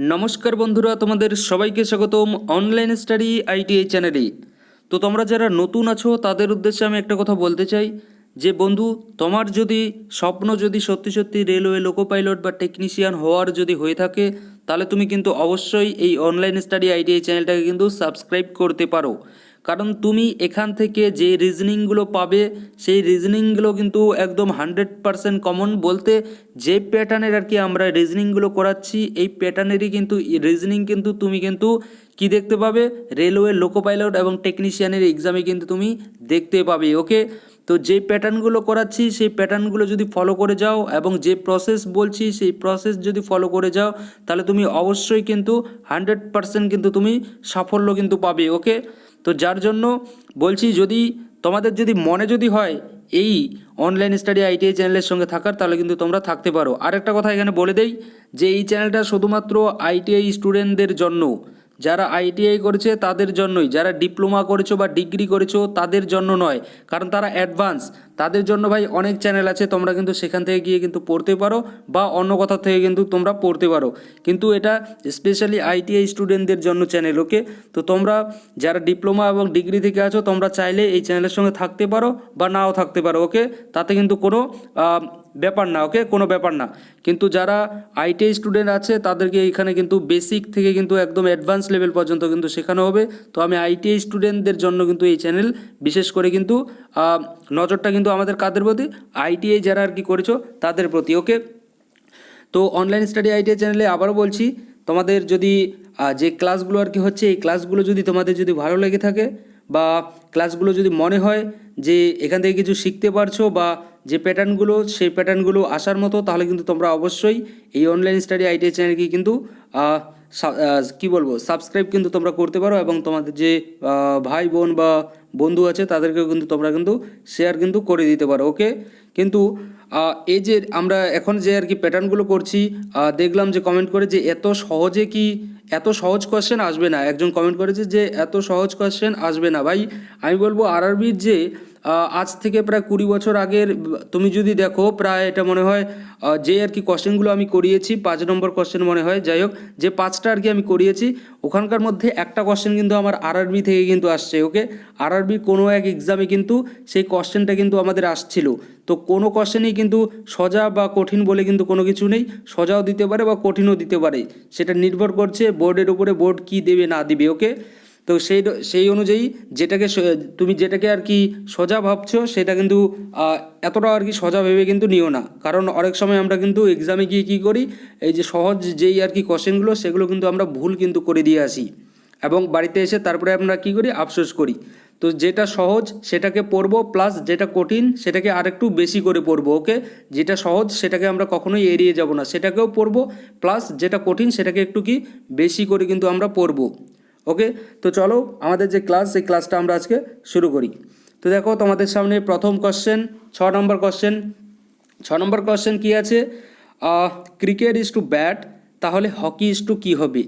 নমস্কার বন্ধুরা, তোমাদের সবাইকে স্বাগতম অনলাইন স্টাডি আইটিআই চ্যানেলে। তো তোমরা যারা নতুন আছো তাদের উদ্দেশ্যে আমি একটা কথা বলতে চাই যে বন্ধু, তোমার যদি স্বপ্ন যদি সত্যি সত্যি রেলওয়ে লোকো পাইলট বা টেকনিশিয়ান হওয়ার যদি হয়ে থাকে, তাহলে তুমি কিন্তু অবশ্যই এই অনলাইন স্টাডি আইটিআই চ্যানেলটাকে কিন্তু সাবস্ক্রাইব করতে পারো। কারণ তুমি এখান থেকে যে রিজনিংগুলো পাবে সেই রিজনিংগুলো কিন্তু একদম 100% কমন, বলতে যে প্যাটার্নের আর কি আমরা রিজনিংগুলো করাচ্ছি এই প্যাটার্নেরই কিন্তু রিজনিং কিন্তু তুমি কিন্তু কি দেখতে পাবে, রেলওয়ে লোকো পাইলট এবং টেকনিশিয়ানের এক্সামে কিন্তু তুমি দেখতে পাবে। ওকে, তো যে প্যাটার্নগুলো করাচ্ছি সেই প্যাটার্নগুলো যদি ফলো করে যাও এবং যে প্রসেস বলছি সেই প্রসেস যদি ফলো করে যাও, তাহলে তুমি অবশ্যই কিন্তু 100% কিন্তু তুমি সাফল্য কিন্তু পাবে। ওকে, তো যার জন্য বলছি, যদি তোমাদের যদি মনে যদি হয় এই অনলাইন স্টাডি আইটিআই চ্যানেলের সঙ্গে থাকার, তাহলে কিন্তু তোমরা থাকতে পারো। আরেকটা কথা এখানে বলে দেই যে এই চ্যানেলটা শুধুমাত্র আইটিআই স্টুডেন্টদের জন্য, যারা আইটিআই করেছে তাদের জন্যই, যারা ডিপ্লোমা করেছো বা ডিগ্রি করেছো তাদের জন্য নয়, কারণ তারা অ্যাডভান্স। তাদের জন্য ভাই অনেক চ্যানেল আছে, তোমরা কিন্তু সেখান থেকে গিয়ে কিন্তু পড়তে পারো বা অন্য কথা থেকে কিন্তু তোমরা পড়তে পারো, কিন্তু এটা স্পেশালি আইটিআই স্টুডেন্টদের জন্য চ্যানেল। ওকে, তো তোমরা যারা ডিপ্লোমা এবং ডিগ্রি থেকে আছো তোমরা চাইলে এই চ্যানেলের সঙ্গে থাকতে পারো বা নাও থাকতে পারো। ওকে, তাতে কিন্তু কোনো ব্যাপার না। ওকে, কোনো ব্যাপার না। কিন্তু যারা আইটিআই স্টুডেন্ট আছে তাদেরকে এখানে কিন্তু বেসিক থেকে কিন্তু একদম অ্যাডভান্স লেভেল পর্যন্ত কিন্তু শেখানো হবে। তো আমি আইটিআই স্টুডেন্টদের জন্য কিন্তু এই চ্যানেল বিশেষ করে কিন্তু নজরটা কিন্তু আমাদের কাদের প্রতি, আইটিআই যারা আর কি করেছো তাদের প্রতি। ওকে, তো অনলাইন স্টাডি আইটিআই চ্যানেলে আবারও বলছি, তোমাদের যদি যে ক্লাসগুলো আর কি হচ্ছে এই ক্লাসগুলো যদি তোমাদের যদি ভালো লেগে থাকে বা ক্লাসগুলো যদি মনে হয় যে এখান থেকে কিছু শিখতে পারছো বা যে প্যাটার্নগুলো সেই প্যাটার্নগুলো আসার মতো, তাহলে কিন্তু তোমরা অবশ্যই এই অনলাইন স্টাডি আইটিআই চ্যানেলকে কিন্তু কি বলবো সাবস্ক্রাইব কিন্তু তোমরা করতে পারো এবং তোমাদের যে ভাই বোন বা বন্ধু আছে তাদেরকেও কিন্তু তোমরা কিন্তু শেয়ার কিন্তু করে দিতে পারো। ওকে, কিন্তু এই যে আমরা এখন যে আর কি প্যাটার্নগুলো করছি, দেখলাম যে কমেন্ট করে যে এত সহজে কি এত সহজ কোয়েশ্চেন আসবে না, একজন কমেন্ট করেছে যে এত সহজ কোয়েশ্চেন আসবে না। ভাই আমি বলবো আরআরবির যে আজ থেকে প্রায় 20 বছর আগের তুমি যদি দেখো, প্রায় এটা মনে হয় যে আর কি কোশ্চেনগুলো আমি করিয়েছি 5 নম্বর কোশ্চেন মনে হয়, যাই হোক যে 5টা আর কি আমি করিয়েছি ওখানকার মধ্যে একটা কোশ্চেন কিন্তু আমার আরআরবি থেকে কিন্তু আসছে। ওকে, আরআরবি কোনো এক এক্সামে কিন্তু সেই কোশ্চেনটা কিন্তু আমাদের আসছিল। তো কোনো কোশ্চেনই কিন্তু সোজা বা কঠিন বলে কিন্তু কোনো কিছু নেই, সোজাও দিতে পারে বা কঠিনও দিতে পারে, সেটা নির্ভর করছে বোর্ডের উপরে, বোর্ড কি দেবে না দিবে। ওকে, তো সেই অনুযায়ী তুমি যেটাকে আর কি সোজা ভাবছো সেটা কিন্তু এতটা আর কি সোজা ভেবে কিন্তু নিও না, কারণ অনেক সময় আমরা কিন্তু এক্সামে গিয়ে কী করি, এই যে সহজ যেই আর কি কোশ্চেনগুলো সেগুলো কিন্তু আমরা ভুল কিন্তু করে দিয়ে আসি এবং বাড়িতে এসে তারপরে আমরা কী করি, আফসোস করি। তো যেটা সহজ সেটাকে পড়বো, প্লাস যেটা কঠিন সেটাকে আরেকটু বেশি করে পড়বো। ওকে, যেটা সহজ সেটাকে আমরা কখনোই এড়িয়ে যাব না, সেটাকেও পড়বো, প্লাস যেটা কঠিন সেটাকে একটু কি বেশি করে কিন্তু আমরা পড়বো। ওকে, তো চলো আমাদের যে ক্লাস সেই ক্লাসটা আমরা আজকে শুরু করি। তো দেখো তোমাদের সামনে প্রথম কোশ্চেন 6 নম্বর কোশ্চেন। 6 নম্বর কোশ্চেন কী আছে, ক্রিকেট ইজ টু ব্যাট, তাহলে হকি ইজ টু কী হবে?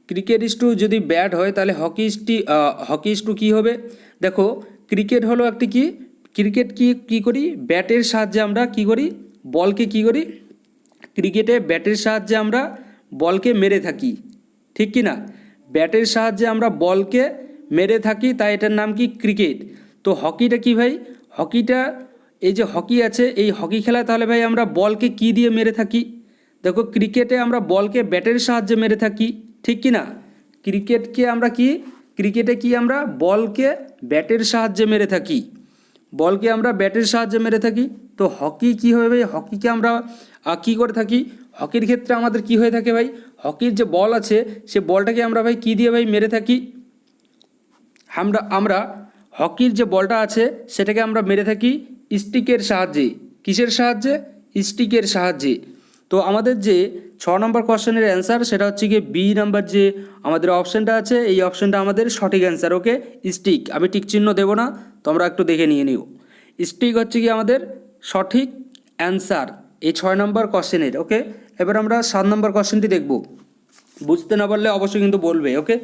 ক্রিকেট ইজ টু যদি ব্যাট হয় তাহলে হকি ইজ টু কী হবে? দেখো ক্রিকেট হলো একটি কি, ক্রিকেট কি করি, ব্যাটের সাহায্যে আমরা কি করি, বলকে কি করি, ক্রিকেটে ব্যাটের সাহায্যে আমরা বলকে মেরে থাকি, ঠিক কি না? ব্যাটের সাহায্যে আমরা বলকে মেরে থাকি, তাই এটার নাম কি, ক্রিকেট। তো হকিটা কি ভাই, হকিটা এই যে হকি আছে এই হকি খেলায় তাহলে ভাই আমরা বলকে কি দিয়ে মেরে থাকি? দেখো ক্রিকেটে আমরা বলকে ব্যাটের সাহায্যে মেরে থাকি, ঠিক কি না? ক্রিকেটে কি আমরা বলকে ব্যাটের সাহায্যে মেরে থাকি, বলকে আমরা ব্যাটের সাহায্যে মেরে থাকি। তো হকি কি হবে ভাই, হকিকে আমরা কি করে থাকি, হকির ক্ষেত্রে আমাদের কি হয়ে থাকে ভাই, হকির যে বল আছে সে বলটাকে আমরা ভাই কি দিয়ে ভাই মেরে থাকি, আমরা হকির যে বলটা আছে সেটাকে আমরা মেরে থাকি স্টিকের সাহায্যে। কিসের সাহায্যে? স্টিকের সাহায্যে। তো আমাদের যে 6 নম্বর কোশ্চেনের অ্যান্সার সেটা হচ্ছে গিয়ে বি নাম্বার যে আমাদের অপশানটা আছে এই অপশানটা আমাদের সঠিক অ্যান্সার। ওকে, স্টিক, আমি টিক চিহ্ন দেবো না, তোমরা একটু দেখে নিয়ে নিও। স্টিক হচ্ছে কি আমাদের সঠিক অ্যান্সার এই 6 নম্বর কোশ্চেনের। ওকে, এবার আমরা 7 নম্বর কোশ্চেনটি দেখব, বুঝতে না পারলে অবশ্যই কিন্তু বলবে। ওকে,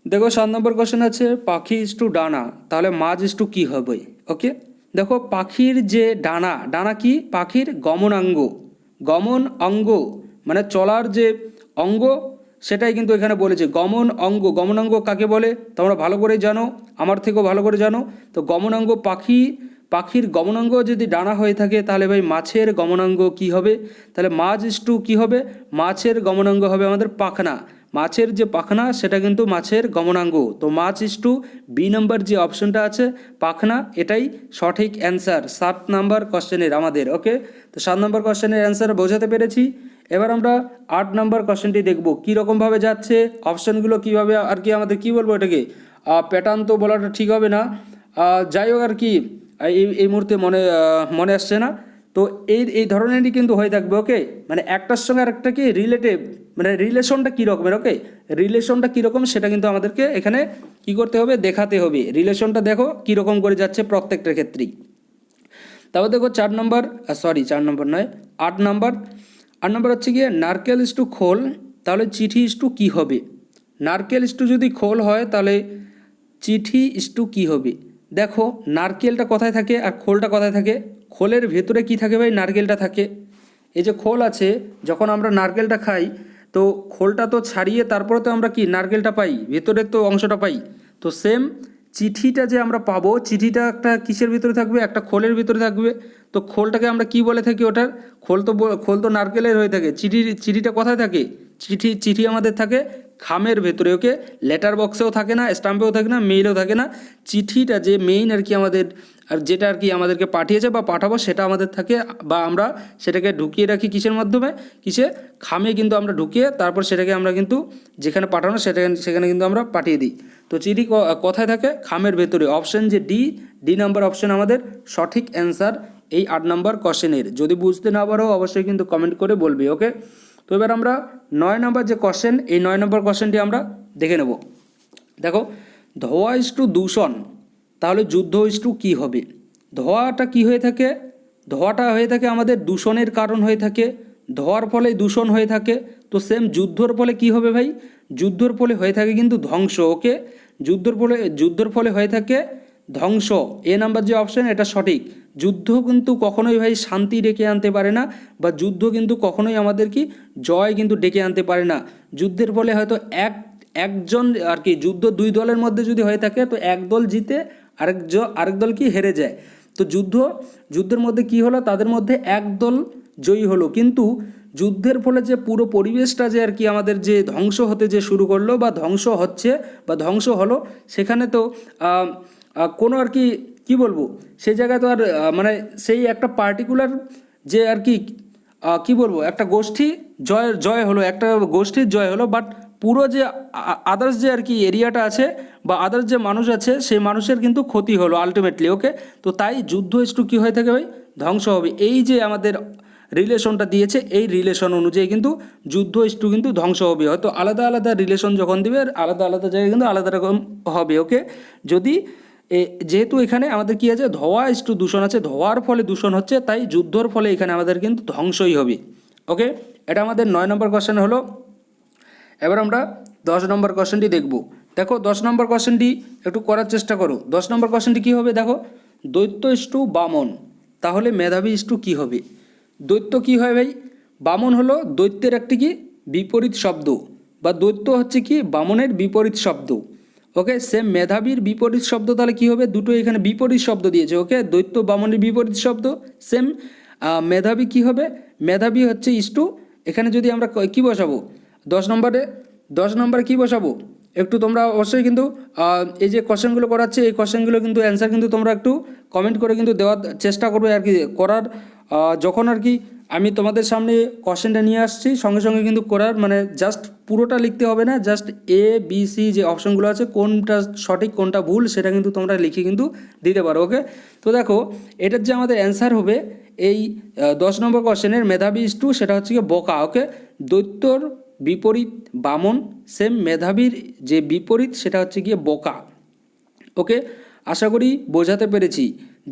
দেখো 7 নম্বর কোশ্চেন আছে পাখি ইজ টু ডানা, তাহলে মাছ ইজ টু কী হবে? ওকে, দেখো পাখির যে ডানা, ডানা কি, পাখির গমনাঙ্গ, গমন অঙ্গ মানে চলার যে অঙ্গ, সেটাই কিন্তু এখানে বলেছে। গমন অঙ্গ কাকে বলে তোমরা ভালো করে জানো, আমার থেকেও ভালো করে জানো। তো গমন অঙ্গ পাখির গমনাঙ্গ যদি ডানা হয়ে থাকে তাহলে ভাই মাছের গমনাঙ্গ কি হবে? তাহলে মাছ ইস্টু কী হবে? মাছের গমনাঙ্গ হবে আমাদের পাখনা। মাছের যে পাখনা সেটা কিন্তু মাছের গমনাঙ্গ। তো মাছ ইস্টু বি নম্বর যে অপশনটা আছে পাখনা, এটাই সঠিক অ্যান্সার 7 নম্বর কোশ্চেনের আমাদের। ওকে, তো 7 নম্বর কোশ্চেনের অ্যান্সার বোঝাতে পেরেছি। এবার আমরা 8 নম্বর কোশ্চেনটি দেখব কীরকমভাবে যাচ্ছে, অপশানগুলো কীভাবে আর কি আমাদের কী বলবো এটাকে প্যাটার্ন তো বলাটা ঠিক হবে না, যাই হোক আর কি এই মুহূর্তে মনে আসছে না। তো এই ধরনেরই কিন্তু হয়ে থাকবে। ওকে, মানে একটার সঙ্গে আরেকটা কি রিলেটিভ, মানে রিলেশনটা কী রকমের। ওকে, রিলেশনটা কীরকম সেটা কিন্তু আমাদেরকে এখানে কি করতে হবে, দেখাতে হবে। রিলেশনটা দেখো কীরকম করে যাচ্ছে প্রত্যেকটার ক্ষেত্রেই। তারপর দেখো 4 নম্বর 8 নম্বর। 8 নম্বর হচ্ছে গিয়ে নারকেল ইস্টু খোল, তাহলে চিঠি ইস্টু কী হবে? নারকেল ইস্টু যদি খোল হয় তাহলে চিঠি ইস্টু কী হবে? দেখো নারকেলটা কোথায় থাকে আর খোলটা কোথায় থাকে? খোলের ভেতরে কি থাকে ভাই? নারকেলটা থাকে। এই যে খোল আছে, যখন আমরা নারকেলটা খাই তো খোলটা তো ছাড়িয়ে তারপরে তো আমরা কি নারকেলটা পাই, ভেতরের তো অংশটা পাই। তো সেম চিঠিটা যে আমরা পাবো, চিঠিটা একটা কিসের ভিতরে থাকবে? একটা খোলের ভিতরে থাকবে। তো খোলটাকে আমরা কি বলে থাকি? ওটার খোল তো নারকেলের হয়ে থাকে। চিঠিটা কোথায় থাকে? চিঠি আমাদের থাকে খামের ভেতরে। ওকে, লেটার বক্সেও থাকে না, স্টাম্পেও থাকে না, মেইলেও থাকে না। চিঠিটা যে মেইন আর কি আমাদের, আর যেটা আর কি আমাদেরকে পাঠিয়েছে বা পাঠাবো সেটা আমাদের থাকে, বা আমরা সেটাকে ঢুকিয়ে রাখি কিসের মাধ্যমে? খামে কিন্তু আমরা ঢুকিয়ে তারপর সেটাকে আমরা কিন্তু যেখানে পাঠানো সেখানে কিন্তু আমরা পাঠিয়ে দিই। তো চিঠি কোথায় থাকে? খামের ভেতরে। অপশন যে ডি নাম্বার অপশন আমাদের সঠিক অ্যান্সার এই 8 নম্বর কোশ্চেনের। যদি বুঝতে না পারো অবশ্যই কিন্তু কমেন্ট করে বলবে। ওকে, তো এবার আমরা 9 নম্বর যে কোশ্চেন, এই 9 নম্বর কোশ্চেনটি আমরা দেখে নেব। দেখো, ধোঁয়া ইস্টু দূষণ, তাহলে যুদ্ধ ইস্টু কী হবে? ধোঁয়াটা কি হয়ে থাকে? ধোঁয়াটা হয়ে থাকে আমাদের দূষণের কারণ হয়ে থাকে, ধোঁয়ার ফলে দূষণ হয়ে থাকে। তো সেম যুদ্ধর ফলে কি হবে ভাই? যুদ্ধর ফলে হয়ে থাকে কিন্তু ধ্বংস। ওকে, যুদ্ধর ফলে হয়ে থাকে ধ্বংস। এ নাম্বার যে অপশান এটা সঠিক। যুদ্ধ কিন্তু কখনোই ভাই শান্তি ডেকে আনতে পারে না, বা যুদ্ধ কিন্তু কখনোই আমাদের কি জয় কিন্তু ডেকে আনতে পারে না। যুদ্ধের ফলে হয়তো একজন আর কি, যুদ্ধ 2 দলের মধ্যে যদি হয়ে থাকে তো এক দল জিতে আরেক দল কি হেরে যায়। তো যুদ্ধের মধ্যে কি হলো? তাদের মধ্যে এক দল জয়ী হলো, কিন্তু যুদ্ধের ফলে যে পুরো পরিবেশটা যে আর কি আমাদের যে ধ্বংস হতে যে শুরু করলো বা ধ্বংস হচ্ছে বা ধ্বংস হলো, সেখানে তো কোনো আর কি কী বলবো, সেই জায়গায় তো আর মানে সেই একটা পার্টিকুলার যে আর কি কী বলবো, একটা গোষ্ঠী জয় হলো, একটা গোষ্ঠীর জয় হলো, বাট পুরো যে আদার্স যে আর কি এরিয়াটা আছে বা আদার্স যে মানুষ আছে সেই মানুষের কিন্তু ক্ষতি হলো আলটিমেটলি। ওকে, তো তাই যুদ্ধ একটু কী হয়ে থাকে ভাই? ধ্বংস হবে। এই যে আমাদের রিলেশনটা দিয়েছে, এই রিলেশন অনুযায়ী কিন্তু যুদ্ধ একটু কিন্তু ধ্বংস হবে। হয়তো আলাদা আলাদা রিলেশন যখন দিবে আলাদা আলাদা জায়গায় কিন্তু আলাদা রকম হবে। ওকে, যদি যেহেতু এখানে আমাদের কি আছে, ধোঁয়া একটু দূষণ আছে, ধোঁয়ার ফলে দূষণ হচ্ছে, তাই যুদ্ধর ফলে এখানে আমাদের কিন্তু ধ্বংসই হবে। ওকে, এটা আমাদের 9 নম্বর কোশ্চেন হলো। এবার আমরা 10 নম্বর কোশ্চেনটি দেখব। দেখো 10 নম্বর কোশ্চেনটি একটু করার চেষ্টা করো। 10 নম্বর কোশ্চেনটি কী হবে? দেখো, দৈত্য ইস্টু বামন, তাহলে মেধাবী ইস্টু কী হবে? দৈত্য কী হয় ভাই? বামন হলো দৈত্যের একটি কি বিপরীত শব্দ, বা দৈত্য হচ্ছে কি বামনের বিপরীত শব্দ। ওকে, সেম মেধাবীর বিপরীত শব্দ, তাহলে কী হবে? দুটো এখানে বিপরীত শব্দ দিয়েছে। ওকে, দৈত্য বামনের বিপরীত শব্দ। সেম মেধাবী কী হবে? মেধাবী হচ্ছে ইস্টু, এখানে যদি আমরা কী বসাবো 10 নম্বরে কী বসাবো? একটু তোমরা অবশ্যই কিন্তু এই যে কোশ্চেনগুলো করাচ্ছে, এই কোশ্চেনগুলো কিন্তু অ্যান্সার কিন্তু তোমরা একটু কমেন্ট করে কিন্তু দেওয়ার চেষ্টা করবে আর কি করার। যখন আর কি আমি তোমাদের সামনে কোশ্চেনটা নিয়ে আসছি, সঙ্গে সঙ্গে কিন্তু করার, মানে জাস্ট পুরোটা লিখতে হবে না, জাস্ট এ বি সি যে অপশনগুলো আছে কোনটা সঠিক কোনটা ভুল সেটা কিন্তু তোমরা লিখে কিন্তু দিতে পারো। ওকে, তো দেখো এটার যে আমাদের অ্যান্সার হবে এই 10 নম্বর কোশ্চেনের মেধাবী ইস্টু, সেটা হচ্ছে গিয়ে বোকা। ওকে, দৈত্যর বিপরীত বামন, সেম মেধাবীর যে বিপরীত সেটা হচ্ছে গিয়ে বোকা। ওকে, আশা করি বোঝাতে পেরেছি।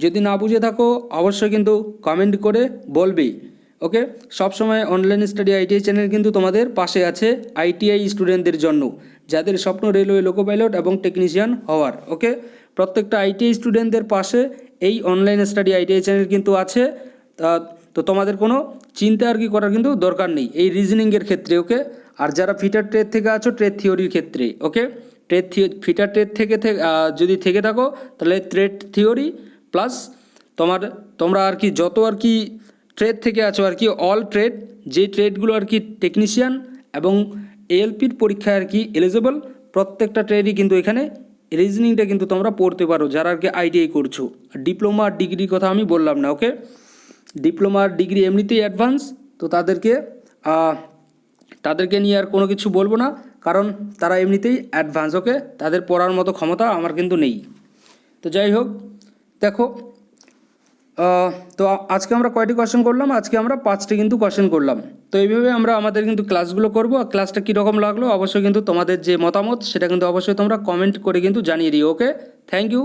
যদি না বুঝে থাকো অবশ্যই কিন্তু কমেন্ট করে বলবে। ওকে, সবসময় অনলাইন স্টাডি আইটিআই চ্যানেল কিন্তু তোমাদের পাশে আছে আইটিআই স্টুডেন্টদের জন্য, যাদের স্বপ্ন রেলওয়ে লোকো পাইলট এবং টেকনিশিয়ান হওয়ার। ওকে, প্রত্যেকটা আইটিআই স্টুডেন্টদের পাশে এই অনলাইন স্টাডি আইটিআই চ্যানেল কিন্তু আছে। তো তোমাদের কোনো চিন্তা আর কি করার কিন্তু দরকার নেই এই রিজনিংয়ের ক্ষেত্রে, ওকে। আর যারা ফিটার ট্রেড থেকে আছো ট্রেড থিওরির ক্ষেত্রে, ওকে, ফিটার ট্রেড থেকে যদি থেকে থাকো তাহলে ট্রেড থিওরি প্লাস তোমরা আর কি যত আর কি ট্রেড থেকে আছো আর কি অল ট্রেড, যে ট্রেডগুলো আর কি টেকনিশিয়ান এবং এএলপির পরীক্ষায় আর কি এলিজেবল, প্রত্যেকটা ট্রেডই কিন্তু এখানে রিজনিংটা কিন্তু তোমরা পড়তে পারো যারা আর কি আইটিআই করছো। ডিপ্লোমা ডিগ্রির কথা আমি বললাম না, ওকে। ডিপ্লোমা ডিগ্রি এমনিতেই অ্যাডভান্স, তো তাদেরকে নিয়ে আর কোনো কিছু বলবো না, কারণ তারা এমনিতেই অ্যাডভান্স, ওকে। তাদের পড়ার মতো ক্ষমতা আমার কিন্তু নেই। তো যাই হোক, দেখো, তো আজকে আমরা কয়টি কোয়েশ্চেন করলাম? আজকে আমরা 5টি কিন্তু কোয়েশ্চেন করলাম। তো এইভাবে আমরা আমাদের কিন্তু ক্লাসগুলো করবো। আর ক্লাসটা কীরকম লাগলো অবশ্যই কিন্তু তোমাদের যে মতামত সেটা কিন্তু অবশ্যই তোমরা কমেন্ট করে কিন্তু জানিয়ে দিও, ওকে। Thank you.